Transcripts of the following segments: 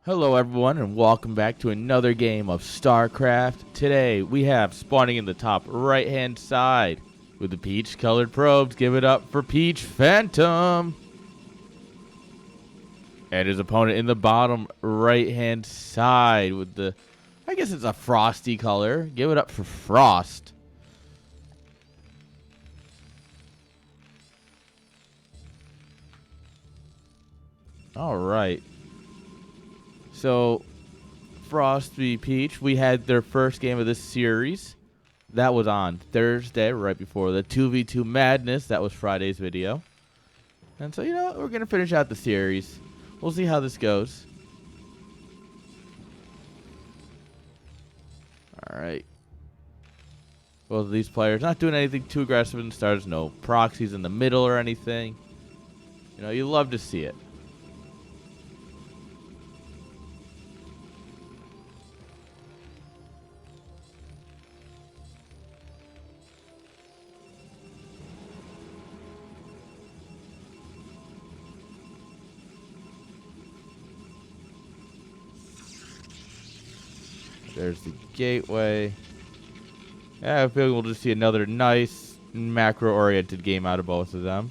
Hello everyone and welcome back to another game of StarCraft. Today we have spawning in the top right hand side with the peach colored probes. Give it up for PeachPhantom. And his opponent in the bottom right hand side with the, I guess it's a frosty color. Give it up for Frost. Alright. So, Frost v. Peach, we had their first game of this series. That was on Thursday, right before the 2v2 madness. That was Friday's video. And so, you know, we're going to finish out the series. We'll see how this goes. Alright. Both of these players not doing anything too aggressive in the start. There's no proxies in the middle or anything. You know, you love to see it. There's the gateway. Yeah, I feel we'll just see another nice macro-oriented game out of both of them.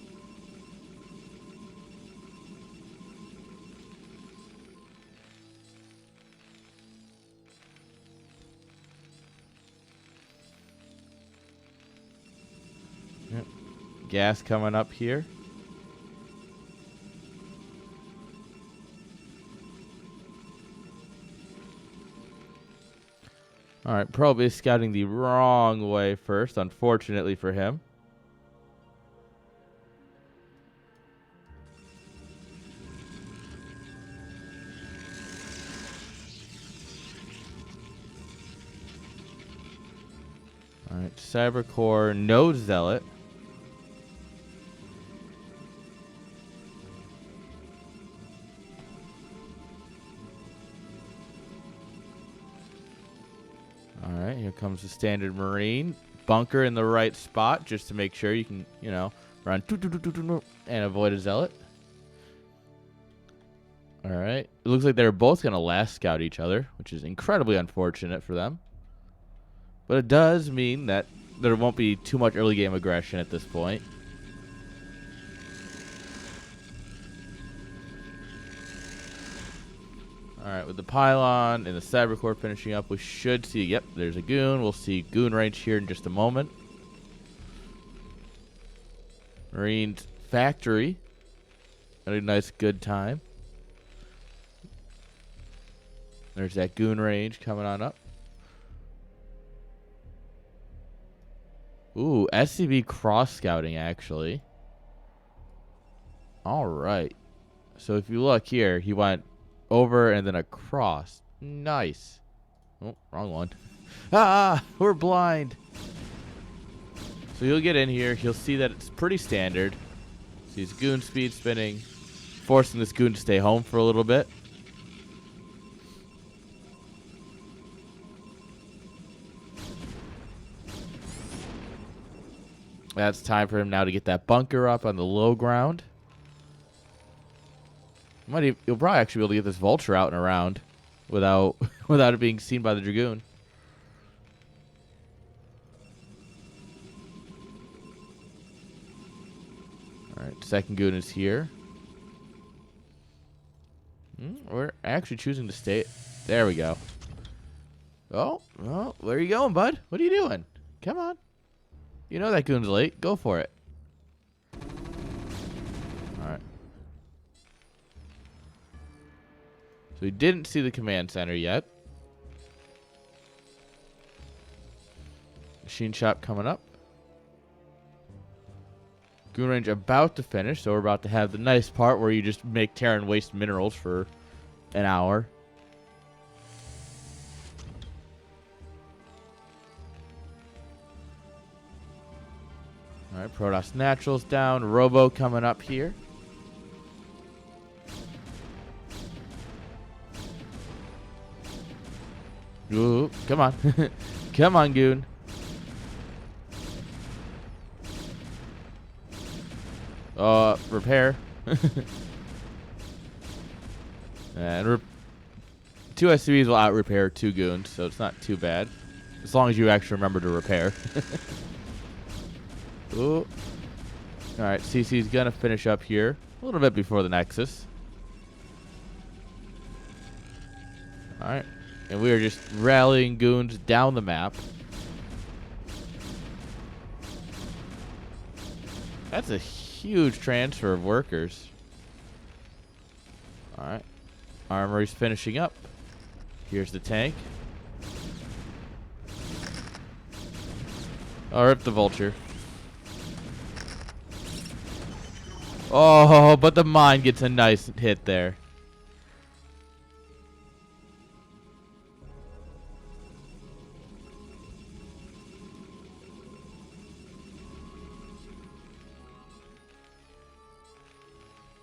Yep. Gas coming up here. Alright, Probe is scouting the wrong way first, unfortunately for him. Alright, Cybercore, no Zealot. Alright, here comes the standard Marine. Bunker in the right spot just to make sure you can, you know, run and avoid a Zealot. Alright, it looks like they're both going to last scout each other, which is incredibly unfortunate for them. But it does mean that there won't be too much early game aggression at this point. Alright, with the pylon and the Cybercore finishing up, we should see, yep, there's a goon. We'll see goon range here in just a moment. Marine's factory. Got a nice good time. There's that goon range coming on up. Ooh, SCB cross-scouting, actually. Alright. So if you look here, he went over and then across. Nice. Oh, wrong one. Ah, we're blind. So you'll get in here. He'll see that it's pretty standard. Sees goon speed spinning, forcing this goon to stay home for a little bit. That's time for him now to get that bunker up on the low ground. You'll probably actually be able to get this vulture out and around without it being seen by the Dragoon. Alright, second goon is here. We're actually choosing to stay. There we go. Oh, where are you going, bud? What are you doing? Come on. You know that goon's late. Go for it. Alright. So we didn't see the command center yet. Machine shop coming up. Goon range about to finish, so we're about to have the nice part where you just make Terran waste minerals for an hour. Alright, Protoss Naturals down. Robo coming up here. Ooh, come on. Come on, goon. Repair. And 2 SCVs will out-repair 2 goons, so it's not too bad. As long as you actually remember to repair. Ooh. Alright, CC's gonna finish up here a little bit before the Nexus. Alright. And we are just rallying goons down the map. That's a huge transfer of workers. Alright. Armory's finishing up. Here's the tank. Oh, rip the vulture. Oh, but the mine gets a nice hit there.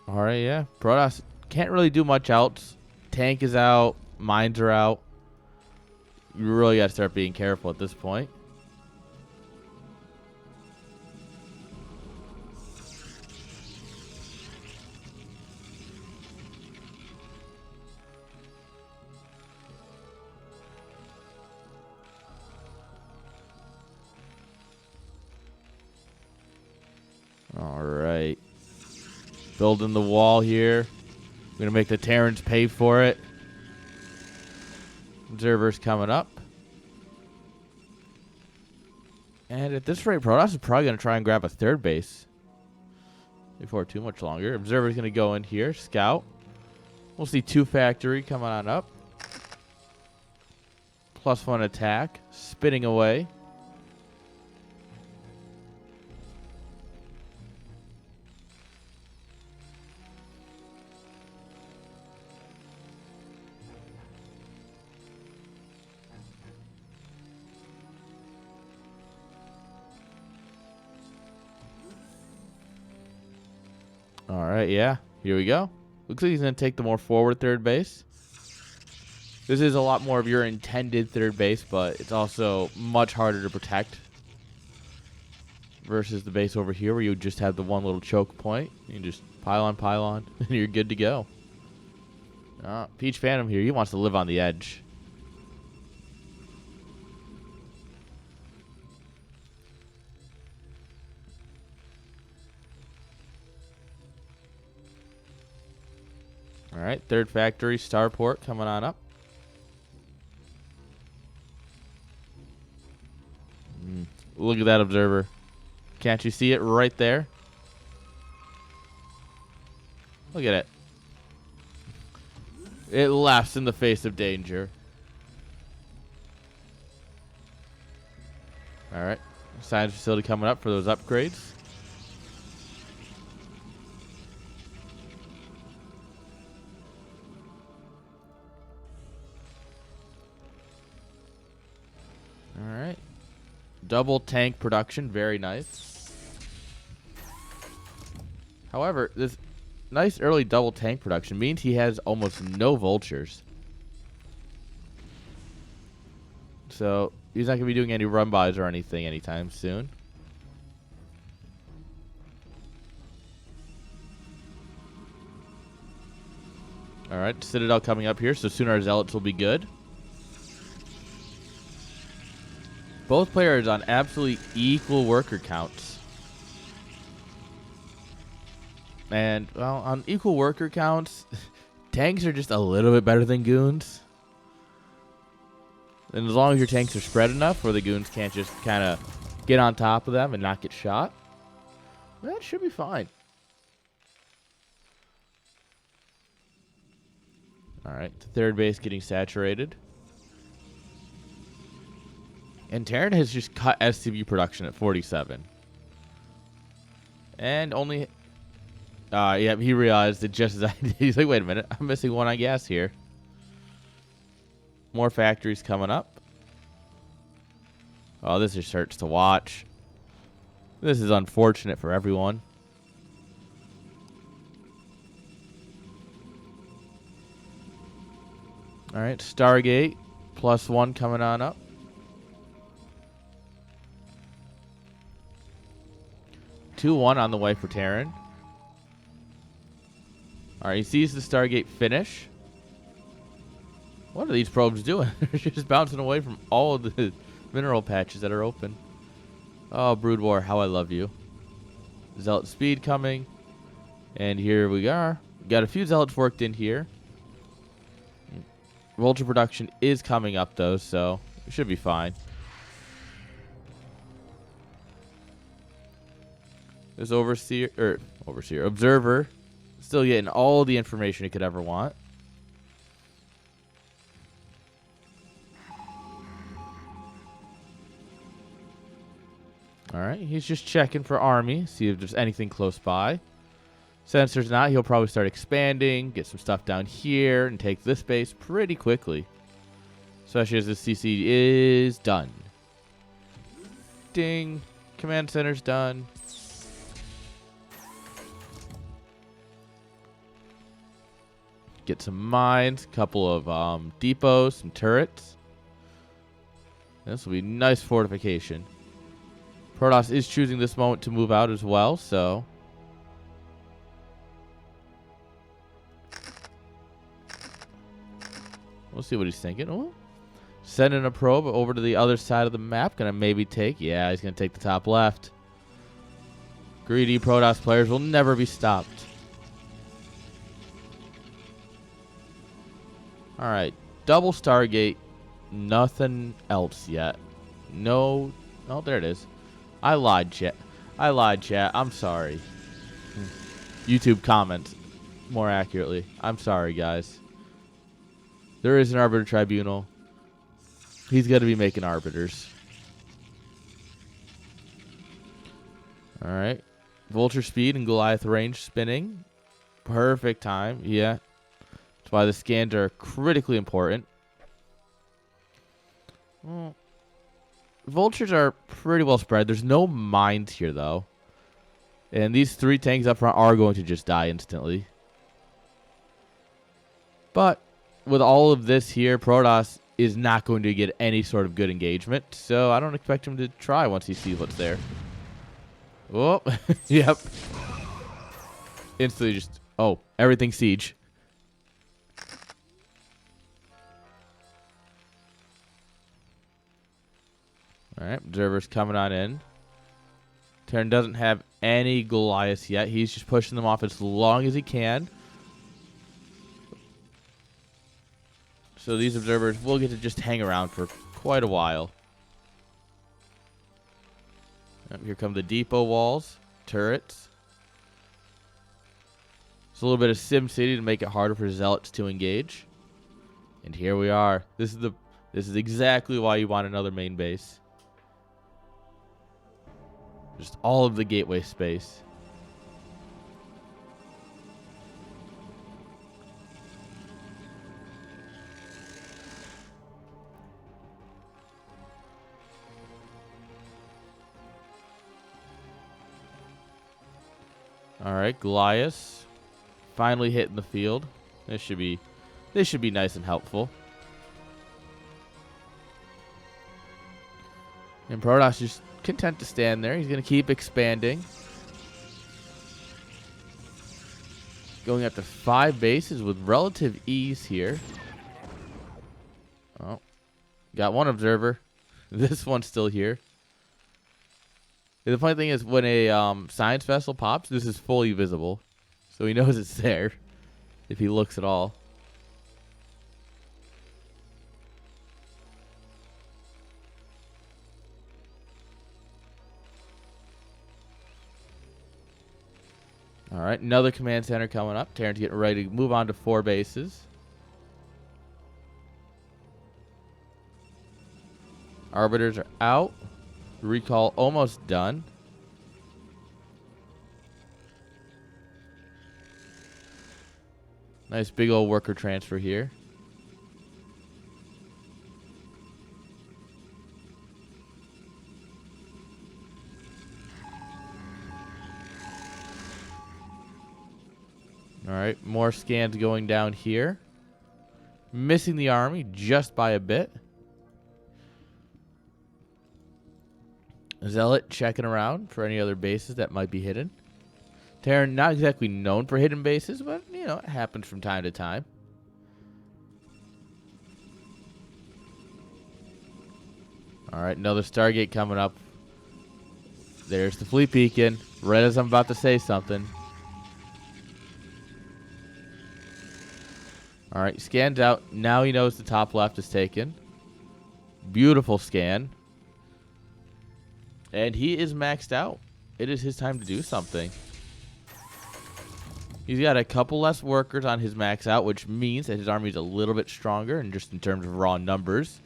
Alright, yeah. Protoss can't really do much else. Tank is out. Mines are out. You really got to start being careful at this point. Alright. Building the wall here. We're going to make the Terrans pay for it. Observer's coming up. And at this rate, Protoss is probably going to try and grab a 3rd base. Before too much longer. Observer's going to go in here. Scout. We'll see 2 factory coming on up. +1 attack. Spinning away. Alright, yeah. Here we go. Looks like he's going to take the more forward 3rd base. This is a lot more of your intended 3rd base, but it's also much harder to protect. Versus the base over here where you just have the one little choke point. You can just pile on, and you're good to go. PeachPhantom here, he wants to live on the edge. Alright, 3rd factory, starport coming on up. Look at that observer. Can't you see it right there? Look at it. It laughs in the face of danger. Alright, science facility coming up for those upgrades. Alright. Double tank production. Very nice. However, this nice early double tank production means he has almost no vultures. So, he's not going to be doing any run-bys or anything anytime soon. Alright, Citadel coming up here, so soon our Zealots will be good. Both players on absolutely equal worker counts. And, well, on equal worker counts, tanks are just a little bit better than goons. And as long as your tanks are spread enough where the goons can't just kind of get on top of them and not get shot, that should be fine. Alright, 3rd base getting saturated. And Terran has just cut SCV production at 47. And only... yeah, he realized it just as I did. He's like, wait a minute, I'm missing 1 on gas here. More factories coming up. Oh, this just hurts to watch. This is unfortunate for everyone. Alright, Stargate. +1 coming on up. (2-1) on the way for Terran. Alright, he sees the Stargate finish. What are these probes doing? They're just bouncing away from all of the mineral patches that are open. Oh, Brood War, how I love you. Zealot speed coming. And here we are. Got a few zealots worked in here. Vulture production is coming up, though, so we should be fine. This observer, still getting all the information he could ever want. Alright, he's just checking for army, see if there's anything close by. Since there's not, he'll probably start expanding, get some stuff down here, and take this base pretty quickly. Especially as the CC is done. Ding. Command center's done. Get some mines, couple of depots, some turrets. This will be nice fortification. Protoss is choosing this moment to move out as well, so... we'll see what he's thinking. Oh, sending a probe over to the other side of the map. Gonna maybe take... yeah, he's gonna take the top left. Greedy Protoss players will never be stopped. Alright, double Stargate. Nothing else yet. No... oh, there it is. I lied, chat. I'm sorry. YouTube comments more accurately. I'm sorry, guys. There is an Arbiter Tribunal. He's got to be making Arbiters. Alright. Vulture speed and Goliath range spinning. Perfect time. Yeah. That's why the scans are critically important. Well, vultures are pretty well spread. There's no mines here, though. And these 3 tanks up front are going to just die instantly. But with all of this here, Protoss is not going to get any sort of good engagement. So I don't expect him to try once he sees what's there. Oh, yep. Instantly just... oh, everything siege. Alright, observer's coming on in. Terran doesn't have any Goliaths yet. He's just pushing them off as long as he can. So these observers will get to just hang around for quite a while. Here come the depot walls, turrets. It's a little bit of Sim City to make it harder for zealots to engage. And here we are. This is exactly why you want another main base. Just all of the gateway space. All right, Goliath finally hitting the field. This should be nice and helpful. And Protoss just content to stand there. He's going to keep expanding. Going up to 5 bases with relative ease here. Oh, got one observer. This one's still here. The funny thing is, when a science vessel pops, this is fully visible. So he knows it's there, if he looks at all. Alright, another command center coming up. Terran's getting ready to move on to 4 bases. Arbiters are out. Recall almost done. Nice big old worker transfer here. Alright, more scans going down here. Missing the army just by a bit. Zealot checking around for any other bases that might be hidden. Terran not exactly known for hidden bases, but, you know, it happens from time to time. Alright, another Stargate coming up. There's the fleet beacon. Right as I'm about to say something. Alright, scanned out. Now he knows the top left is taken. Beautiful scan. And he is maxed out. It is his time to do something. He's got a couple less workers on his max out, which means that his army is a little bit stronger, and just in terms of raw numbers.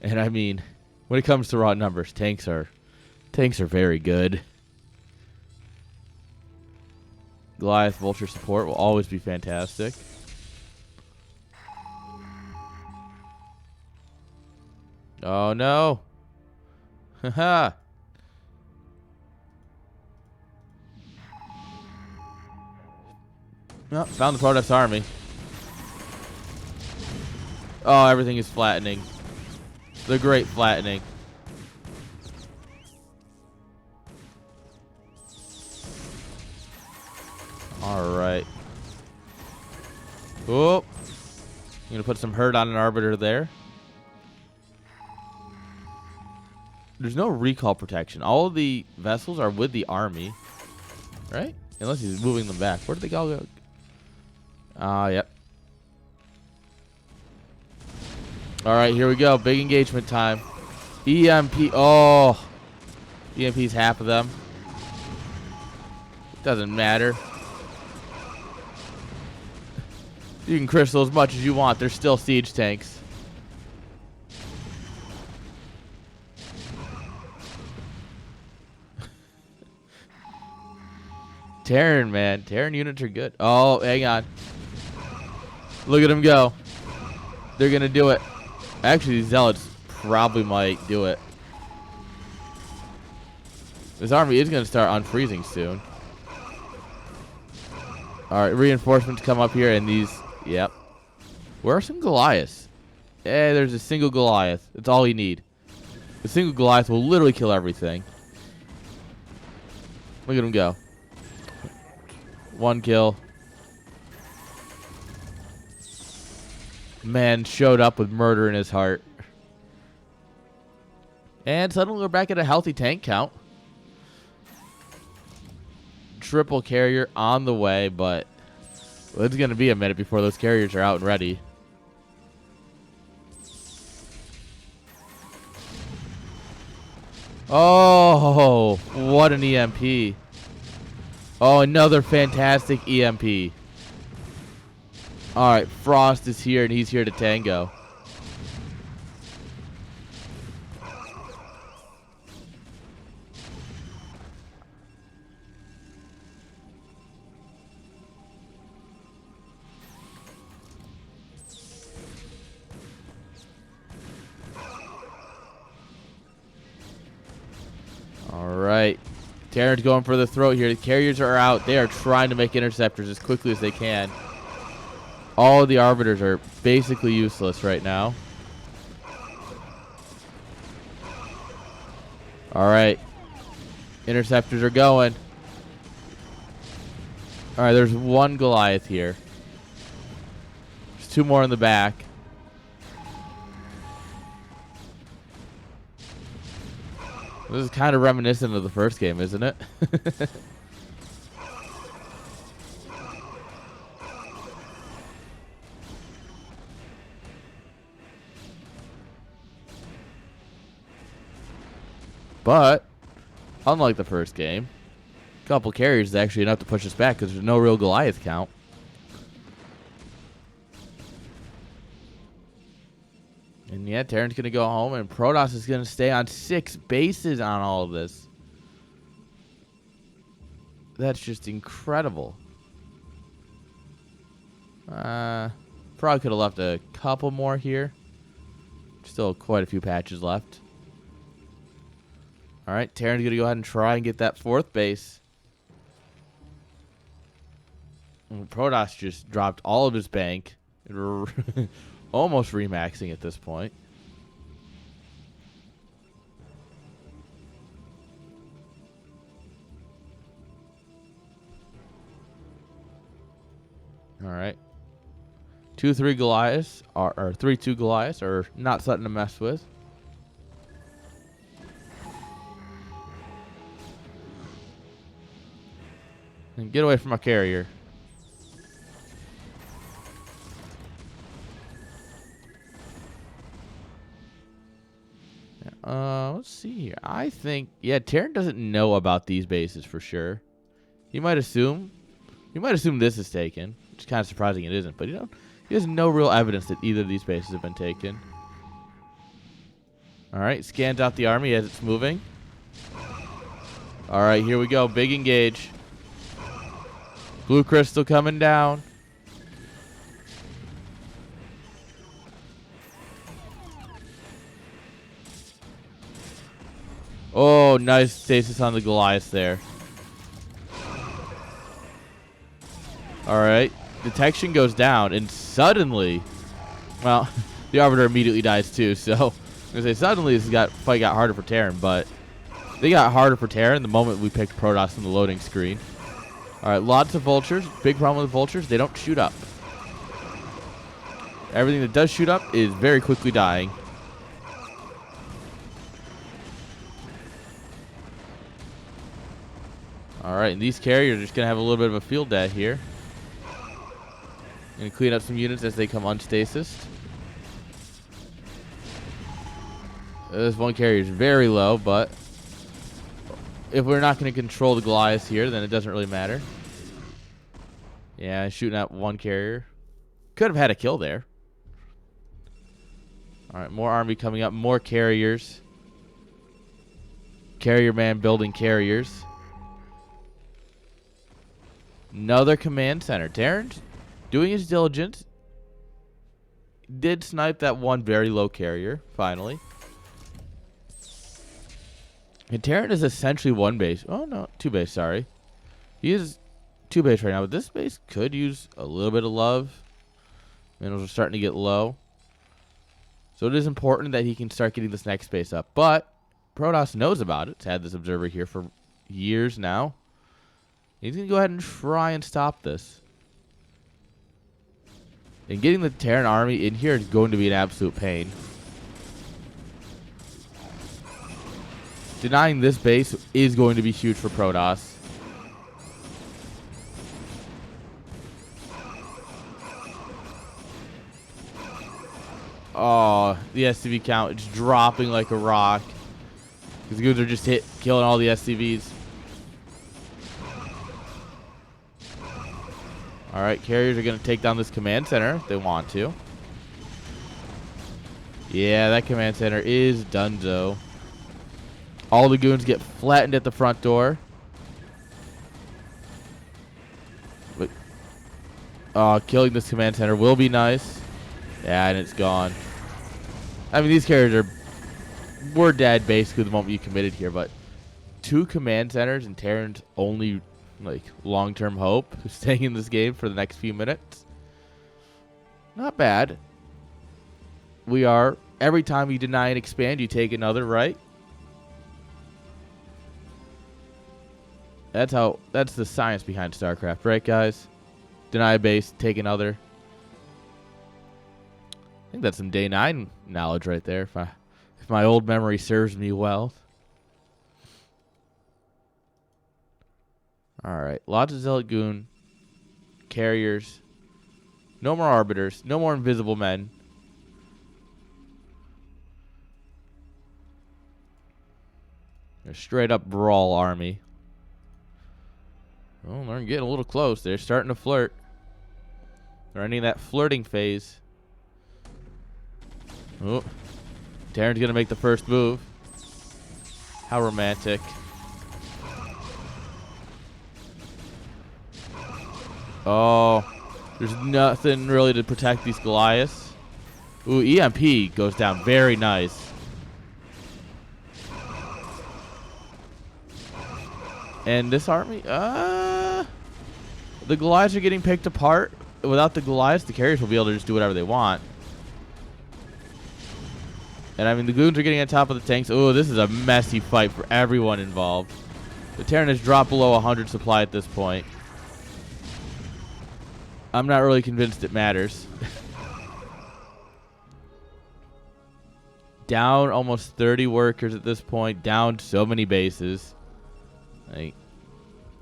And I mean, when it comes to raw numbers, tanks are very good. Goliath Vulture support will always be fantastic. Oh no. Haha. Oh, found the Protoss army. Oh, everything is flattening. The great flattening. Alright. Oh. I'm going to put some hurt on an Arbiter there. There's no recall protection. All of the vessels are with the army. Right? Unless he's moving them back. Where did they all go? Yep. Alright, here we go. Big engagement time. EMP. Oh. EMP's half of them. Doesn't matter. You can crystal as much as you want. They're still siege tanks. Terran, man. Terran units are good. Oh, hang on. Look at them go. They're going to do it. Actually, these Zealots probably might do it. This army is going to start unfreezing soon. Alright, reinforcements come up here, and these... Yep. Where are some Goliaths? There's a single Goliath. That's all you need. A single Goliath will literally kill everything. Look at him go. One kill. Man showed up with murder in his heart. And suddenly we're back at a healthy tank count. Triple carrier on the way, but it's going to be a minute before those carriers are out and ready. Oh, what an EMP. Oh, another fantastic EMP. Alright, Frost is here, and he's here to tango. Alright. Terran's going for the throat here. The carriers are out. They are trying to make interceptors as quickly as they can. All of the Arbiters are basically useless right now. Alright. Interceptors are going. Alright, there's one Goliath here. There's two more in the back. This is kind of reminiscent of the first game, isn't it? But, unlike the first game, a couple carriers is actually enough to push us back because there's no real Goliath count. And yeah, Terran's going to go home, and Protoss is going to stay on 6 bases on all of this. That's just incredible. Probably could have left a couple more here. Still quite a few patches left. Alright, Terran's going to go ahead and try and get that 4th base. And Protoss just dropped all of his bank. Almost remaxing at this point. Alright. 2-3 Goliaths, or 3-2 Goliaths are not something to mess with. And get away from my carrier. Let's see here. I think, yeah, Terran doesn't know about these bases for sure. He might assume this is taken, which is kind of surprising it isn't. But he has no real evidence that either of these bases have been taken. All right, scans out the army as it's moving. All right, here we go. Big engage. Blue crystal coming down. Oh, nice stasis on the Goliath there. All right, detection goes down, and suddenly, well, the Arbiter immediately dies too. So I'm gonna say suddenly this fight got harder for Terran, but they got harder for Terran the moment we picked Protoss from the loading screen. All right, lots of vultures. Big problem with vultures, they don't shoot up. Everything that does shoot up is very quickly dying. All right, and these carriers are just gonna have a little bit of a field day here. Gonna clean up some units as they come unstasised. This one carrier is very low, but if we're not going to control the Goliaths here, then it doesn't really matter. Yeah, shooting at one carrier. Could have had a kill there. All right, more army coming up. More carriers. Carrier man building carriers. Another command center. Terran's doing his diligence. Did snipe that one very low carrier, finally. And Terran is essentially one base. Oh, no. Two base, sorry. He is two base right now, but this base could use a little bit of love. Minerals are starting to get low. So it is important that he can start getting this next base up. But Protoss knows about it. It's had this observer here for years now. He's going to go ahead and try and stop this. And getting the Terran army in here is going to be an absolute pain. Denying this base is going to be huge for Protoss. Oh, the SCV count is dropping like a rock. These goons are just killing all the SCVs. Alright, carriers are going to take down this command center if they want to. Yeah, that command center is donezo. All the goons get flattened at the front door. But, killing this command center will be nice. Yeah, and it's gone. I mean, these carriers were dead basically the moment you committed here, but 2 command centers and Terran's only long-term hope of staying in this game for the next few minutes. Not bad. We are, every time you deny and expand, you take another, right? That's the science behind StarCraft, right, guys? Deny a base, take another. I think that's some day 9 knowledge right there, if my old memory serves me well. Alright, lots of Zealot Goon. Carriers. No more Arbiters. No more Invisible Men. A straight up brawl army. Oh, they're getting a little close. They're starting to flirt. They're ending that flirting phase. Oh, Terran's going to make the first move. How romantic. Oh, there's nothing really to protect these Goliaths. Ooh, EMP goes down. Very nice. And this army, the Goliaths are getting picked apart. Without the Goliaths, the carriers will be able to just do whatever they want. And I mean, the goons are getting on top of the tanks. Oh, this is a messy fight for everyone involved. The Terran has dropped below 100 supply at this point. I'm not really convinced it matters. Down almost 30 workers at this point. Down so many bases.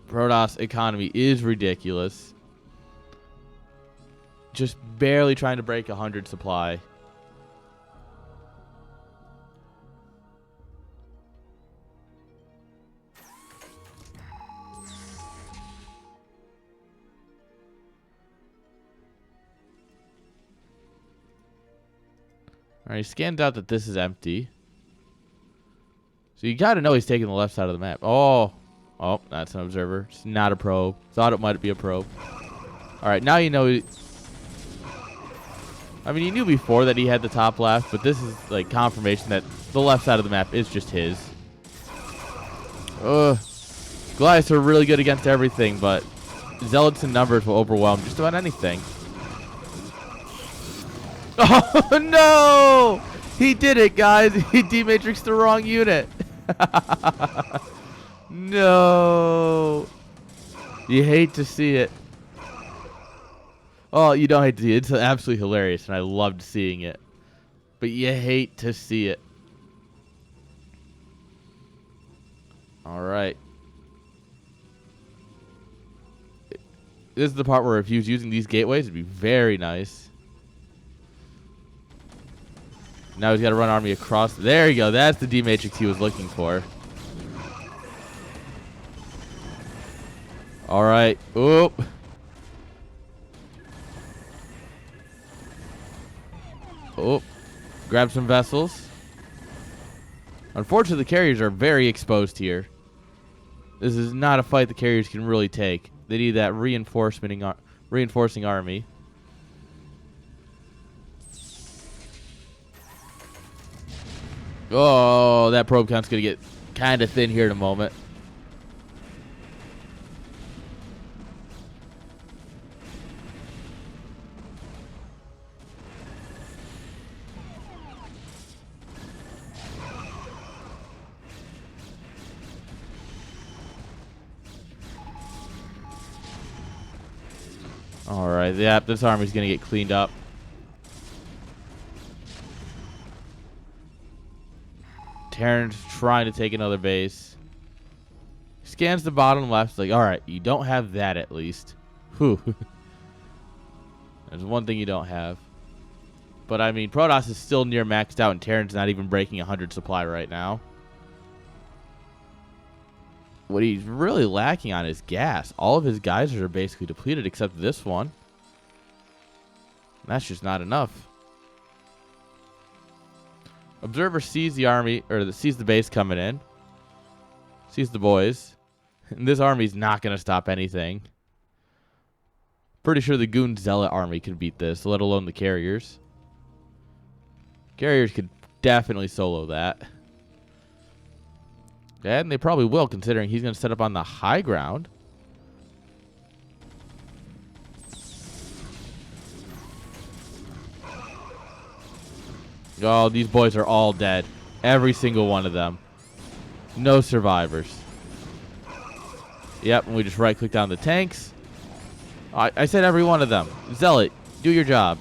Protoss economy is ridiculous. Just barely trying to break 100 supply. Alright, he scanned out that this is empty. So you gotta know he's taking the left side of the map. Oh, that's an observer. It's not a probe. Thought it might be a probe. Alright, now you know. I mean, you knew before that he had the top left, but this is like confirmation that the left side of the map is just his. Goliaths are really good against everything, but Zealots in numbers will overwhelm just about anything. Oh, no! He did it, guys. He dematrixed the wrong unit. No. You hate to see it. Oh, you don't hate to see it. It's absolutely hilarious, and I loved seeing it. But you hate to see it. All right. This is the part where if he was using these gateways, it'd be very nice. Now he's got to run army across. There you go. That's the D-Matrix he was looking for. All right. Oop. Oh. Grab some vessels. Unfortunately, the carriers are very exposed here. This is not a fight the carriers can really take. They need that reinforcing army. Oh, that probe count's going to get kind of thin here in a moment. All right, yeah, this army's going to get cleaned up. Terran's trying to take another base. Scans the bottom left. Like, all right, you don't have that at least. Whew. There's one thing you don't have. But, I mean, Protoss is still near maxed out, and Terran's not even breaking 100 supply right now. What he's really lacking on is gas. All of his geysers are basically depleted except this one. That's just not enough. Observer sees the army, or sees the base coming in. Sees the boys. And this army's not going to stop anything. Pretty sure the Goon Zealot army can beat this, let alone the carriers. Carriers could definitely solo that. And they probably will, considering he's going to set up on the high ground. Oh, these boys are all dead. Every single one of them. No survivors. Yep, and we just right-click down the tanks. I said every one of them. Zealot, do your job.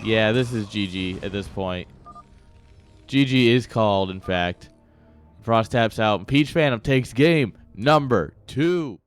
Yeah, this is GG at this point. GG is called, in fact. Frost taps out. PeachPhantom takes game number 2.